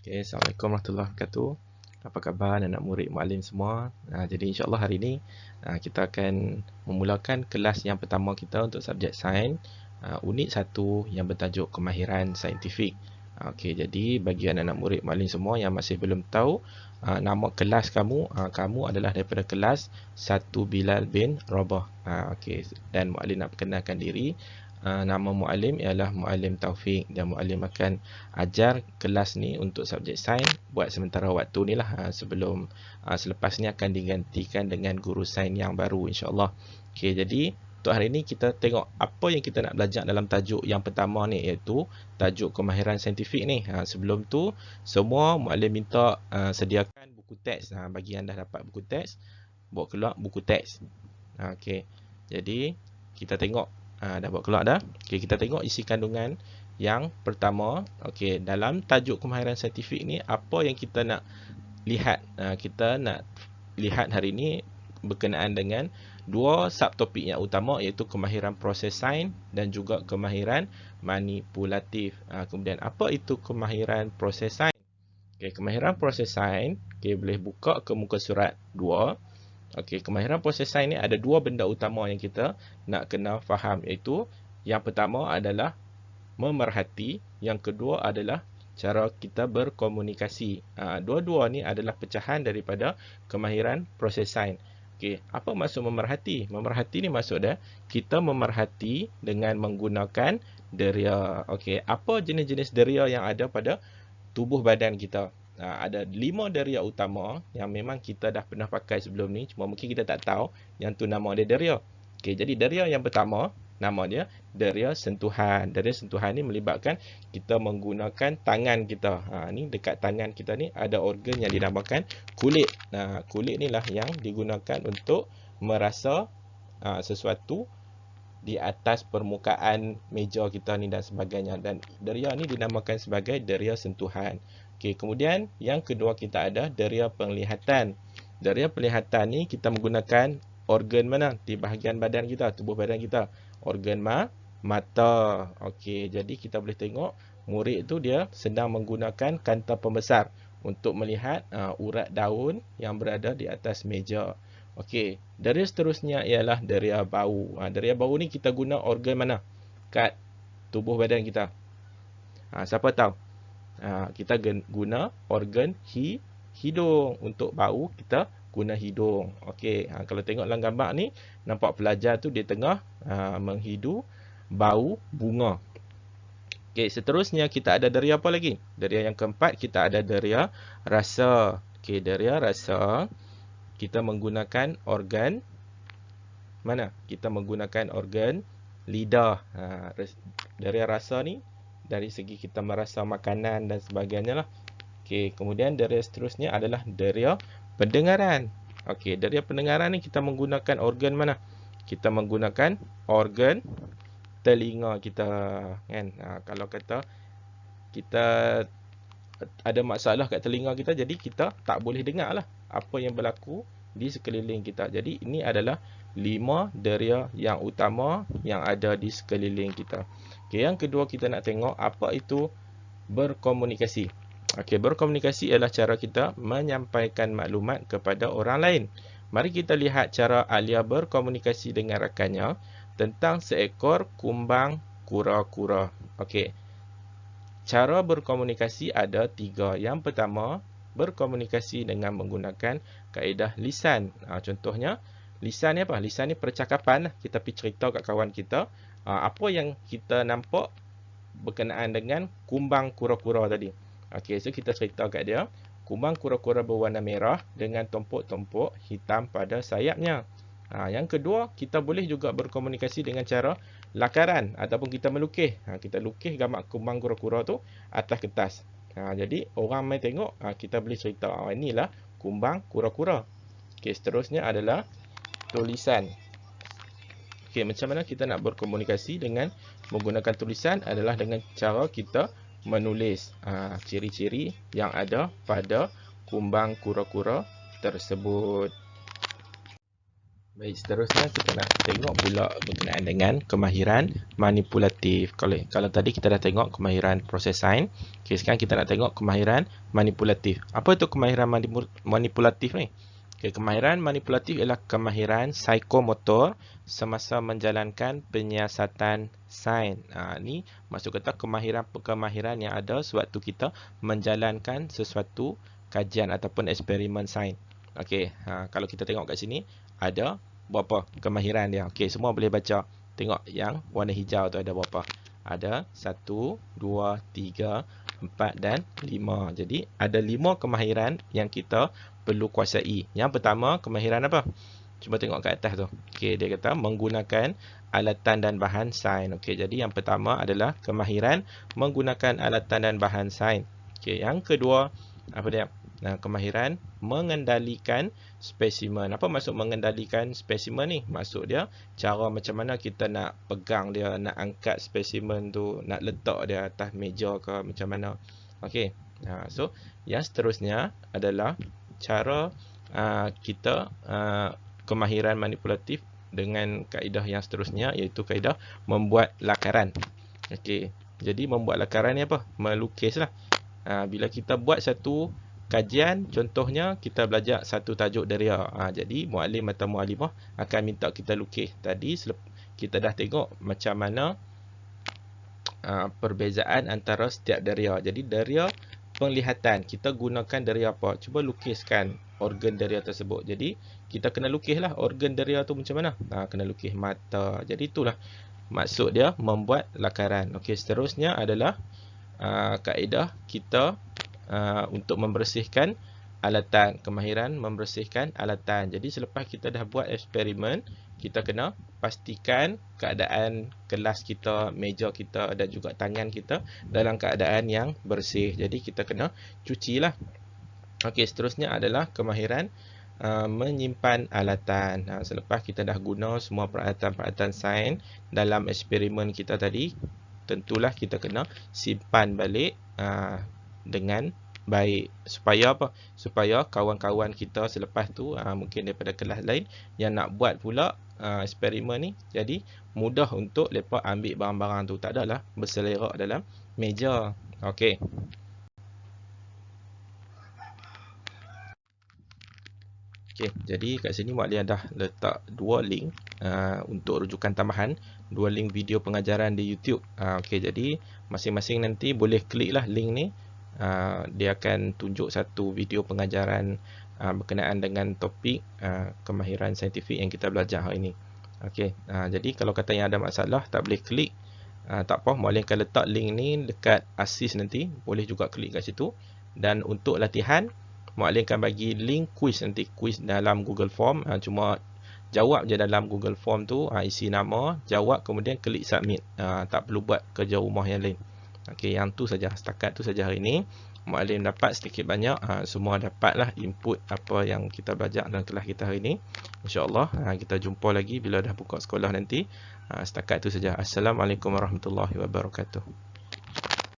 Okay, Assalamualaikum warahmatullahi wabarakatuh. Apa khabar anak murid muallim semua? Jadi insyaAllah hari ini kita akan memulakan kelas yang pertama kita untuk subjek sains, unit 1 yang bertajuk kemahiran saintifik. Okey, jadi bagi anak-anak murid muallim semua yang masih belum tahu nama kelas kamu, kamu adalah daripada kelas 1 Bilal bin Rabah. Okey, dan muallim nak perkenalkan diri. Nama muallim ialah Muallim Taufik dan muallim akan ajar kelas ni untuk subjek sains buat sementara waktu ni lah, sebelum selepas ni akan digantikan dengan guru sains yang baru insya-Allah. Okey, jadi untuk hari ni kita tengok apa yang kita nak belajar dalam tajuk yang pertama ni, iaitu tajuk kemahiran saintifik ni. Sebelum tu semua muallim minta sediakan buku teks. Bagi anda dapat buku teks, bawa keluar buku teks. Okey. Jadi kita tengok dah buat keluar dah. Okey, kita tengok isi kandungan yang pertama. Okey, dalam tajuk kemahiran saintifik ni apa yang kita nak lihat? Kita nak lihat hari ni berkenaan dengan dua subtopik yang utama, iaitu kemahiran proses sains dan juga kemahiran manipulatif. Kemudian apa itu kemahiran proses sains? Okey, kemahiran proses sains, okey, boleh buka ke muka surat 2. Okey, kemahiran proses sains ni ada dua benda utama yang kita nak kena faham, iaitu yang pertama adalah memerhati, yang kedua adalah cara kita berkomunikasi. Dua-dua ni adalah pecahan daripada kemahiran proses sains. Okey, apa maksud memerhati? Memerhati ni maksud dia kita memerhati dengan menggunakan deria. Okey, apa jenis-jenis deria yang ada pada tubuh badan kita? Ada 5 deria utama yang memang kita dah pernah pakai sebelum ni, cuma mungkin kita tak tahu yang tu nama dia deria. Okey, jadi deria yang pertama nama dia deria sentuhan. Deria sentuhan ni melibatkan kita menggunakan tangan kita. Ni dekat tangan kita ni ada organ yang dinamakan kulit. Kulit ni lah yang digunakan untuk merasa sesuatu di atas permukaan meja kita ni dan sebagainya. Dan deria ni dinamakan sebagai deria sentuhan. Okey, kemudian yang kedua kita ada deria penglihatan. Deria penglihatan ni kita menggunakan organ mana di bahagian badan kita, tubuh badan kita? Organ mata. Okey, jadi kita boleh tengok murid tu dia sedang menggunakan kanta pembesar untuk melihat urat daun yang berada di atas meja. Okey, deria seterusnya ialah deria bau. Deria bau ni kita guna organ mana kat tubuh badan kita? Siapa tahu? Kita guna organ hidung. Untuk bau kita guna hidung. Okey, kalau tengok dalam gambar ni, nampak pelajar tu dia tengah menghidu bau bunga. Okey, seterusnya kita ada deria apa lagi? Deria yang keempat kita ada deria rasa. Okey, deria rasa kita menggunakan organ mana? Kita menggunakan organ lidah. Deria rasa ni dari segi kita merasa makanan dan sebagainya lah. Okey, kemudian deria seterusnya adalah deria pendengaran. Okey, deria pendengaran ni kita menggunakan organ mana? Kita menggunakan organ telinga kita, kan? Kalau kata kita ada masalah kat telinga kita, jadi kita tak boleh dengar lah apa yang berlaku di sekeliling kita. Jadi ini adalah 5 deria yang utama yang ada di sekeliling kita. Okey, yang kedua kita nak tengok apa itu berkomunikasi. Okey, berkomunikasi ialah cara kita menyampaikan maklumat kepada orang lain. Mari kita lihat cara Alia berkomunikasi dengan rakannya tentang seekor kumbang kura-kura. Okey, cara berkomunikasi ada 3. Yang pertama, berkomunikasi dengan menggunakan kaedah lisan. Contohnya, lisan ni apa? Lisan ni percakapan lah. Kita pergi cerita kat kawan kita apa yang kita nampak berkenaan dengan kumbang kura-kura tadi. Okey, so kita cerita kat dia, kumbang kura-kura berwarna merah dengan tompok-tompok hitam pada sayapnya. Yang kedua, kita boleh juga berkomunikasi dengan cara lakaran ataupun kita melukis. Kita lukis gambar kumbang kura-kura tu atas kertas. Jadi orang mai tengok, kita boleh cerita, inilah kumbang kura-kura. Okey, seterusnya adalah tulisan. Okey, macam mana kita nak berkomunikasi dengan menggunakan tulisan adalah dengan cara kita menulis ciri-ciri yang ada pada kumbang kura-kura tersebut. Baik, seterusnya kita nak tengok pula berkenaan dengan kemahiran manipulatif. Kalau tadi kita dah tengok kemahiran proses sains, okay, sekarang kita nak tengok kemahiran manipulatif. Apa itu kemahiran manipulatif ni? Okay, kemahiran manipulatif ialah kemahiran psikomotor semasa menjalankan penyiasatan sains. Ni maksud kata kemahiran yang ada sewaktu kita menjalankan sesuatu kajian ataupun eksperimen sains. Okey, kalau kita tengok kat sini ada berapa kemahiran dia. Okey, semua boleh baca. Tengok yang warna hijau tu ada berapa. Ada 1, 2, 3, 4 dan 5. Jadi ada 5 kemahiran yang kita perlu kuasai. Yang pertama, kemahiran apa? Cuba tengok kat atas tu. Okey, dia kata menggunakan alatan dan bahan sains. Okey, jadi yang pertama adalah kemahiran menggunakan alatan dan bahan sains. Okey, yang kedua apa dia? Kemahiran mengendalikan spesimen. Apa maksud mengendalikan spesimen ni? Maksud dia cara macam mana kita nak pegang dia, nak angkat spesimen tu, nak letak dia atas meja ke macam mana. Okey. So yang seterusnya adalah cara kita kemahiran manipulatif dengan kaedah yang seterusnya, iaitu kaedah membuat lakaran. Okey. Jadi membuat lakaran ni apa? Melukislah. Bila kita buat satu kajian, contohnya kita belajar satu tajuk deria. Jadi muallim atau muallimah akan minta kita lukis. Tadi kita dah tengok macam mana perbezaan antara setiap deria. Jadi deria penglihatan, kita gunakan deria apa? Cuba lukiskan organ deria tersebut. Jadi kita kena lukislah organ deria tu macam mana. Kena lukis mata. Jadi itulah maksud dia membuat lakaran. Okey, seterusnya adalah kaedah kita untuk membersihkan alatan. Kemahiran membersihkan alatan. Jadi selepas kita dah buat eksperimen, kita kena pastikan keadaan kelas kita, meja kita dan juga tangan kita dalam keadaan yang bersih. Jadi kita kena cucilah. Okey, seterusnya adalah kemahiran menyimpan alatan. Selepas kita dah guna semua peralatan-peralatan sains dalam eksperimen kita tadi, tentulah kita kena simpan balik dengan baik. Supaya apa? Supaya kawan-kawan kita selepas tu mungkin daripada kelas lain yang nak buat pula eksperimen ni, jadi mudah untuk mereka ambil barang-barang tu. Tak adalah berselerak dalam meja. Okey. Okey, jadi kat sini muallim dah letak dua link untuk rujukan tambahan, dua link video pengajaran di YouTube. Okey, jadi masing-masing nanti boleh kliklah link ni. Dia akan tunjuk satu video pengajaran berkenaan dengan topik kemahiran saintifik yang kita belajar hari ini. Okey, jadi kalau kata yang ada masalah tak boleh klik, tak apa, muallim akan letak link ni dekat asis nanti, boleh juga klik kat situ. Dan untuk latihan, muallim akan bagi link quiz nanti, quiz dalam Google Form. Cuma jawab je dalam Google Form tu, isi nama, jawab, kemudian klik submit. Tak perlu buat kerja rumah yang lain. Okey, yang tu saja, setakat tu saja hari ini. Muallim dapat sedikit banyak, semua dapatlah input apa yang kita belajar dalam kelas kita hari ini. InsyaAllah kita jumpa lagi bila dah buka sekolah nanti. Setakat tu saja. Assalamualaikum warahmatullahi wabarakatuh.